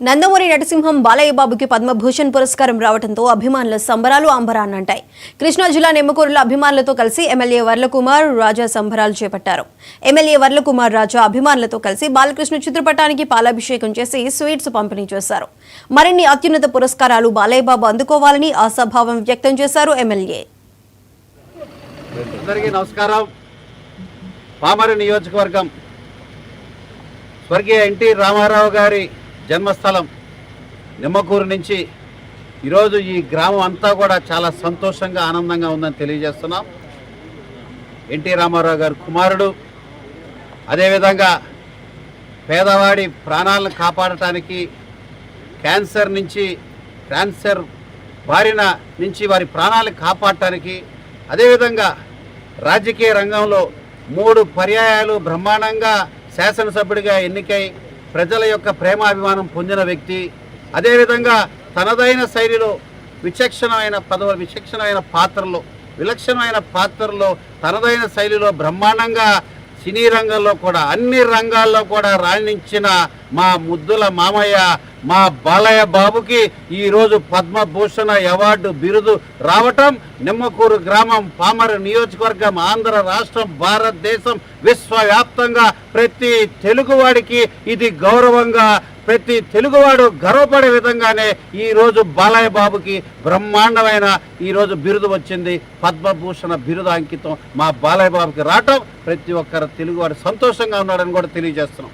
నందమూరి నరసింహం బాలయ్య బాబుకి పద్మభూషణ్ పురస్కారం రావడంతో అభిమానుల సంబరాలు అంబరాన్నంటాయి. కృష్ణా జిల్లా నిమ్మకూరులో అభిమానులతో కలిసి ఎమ్మెల్యే వర్లకుమార్ రాజా సంబరాలు చేపట్టారు. ఎమ్మెల్యే వర్లకుమార్ రాజా అభిమానులతో కలిసి బాలకృష్ణ చిత్రపటానికి పాలాభిషేకం చేసి స్వీట్స్ పంపిణీ చేశారు. మరిన్ని అత్యున్నత పురస్కారాలు బాలయ్య బాబు అందుకోవాలని ఆశాభావం వ్యక్తం చేశారు ఎమ్మెల్యే. అందరికీ నమస్కారం. పామరు నియోజకవర్గం స్వర్గీయ ఎన్టీ రామారావు గారి జన్మస్థలం నిమ్మకూరు నుంచి ఈరోజు ఈ గ్రామం అంతా కూడా చాలా సంతోషంగా ఆనందంగా ఉందని తెలియజేస్తున్నాం. ఎన్టీ రామారావు గారి కుమారుడు, అదేవిధంగా పేదవాడి ప్రాణాలను కాపాడటానికి క్యాన్సర్ బారిన నుంచి వారి ప్రాణాలను కాపాడటానికి, అదేవిధంగా రాజకీయ రంగంలో 3 పర్యాయాలు బ్రహ్మాండంగా శాసనసభ్యుడిగా ఎన్నికై ప్రజల యొక్క ప్రేమాభిమానం పొందిన వ్యక్తి. అదేవిధంగా తనదైన శైలిలో విలక్షణమైన పాత్రలో తనదైన శైలిలో బ్రహ్మాండంగా సినీ రంగంలో కూడా అన్ని రంగాల్లో కూడా రాణించిన మా ముద్దుల మామయ్య మా బాలయ్య బాబుకి ఈరోజు పద్మభూషణ అవార్డు బిరుదు రావటం నిమ్మకూరు గ్రామం, పామరు నియోజకవర్గం, ఆంధ్ర రాష్ట్రం, భారతదేశం, విశ్వవ్యాప్తంగా ప్రతి తెలుగువాడికి ఇది గౌరవంగా, ప్రతి తెలుగువాడు గర్వపడే విధంగానే ఈరోజు బాలయ్య బాబుకి బ్రహ్మాండమైన ఈరోజు బిరుదు వచ్చింది. పద్మభూషణ బిరుదు అంకితం మా బాలయ్య బాబుకి రావటం ప్రతి ఒక్కరు తెలుగువాడు సంతోషంగా ఉన్నాడని కూడా తెలియజేస్తున్నాం.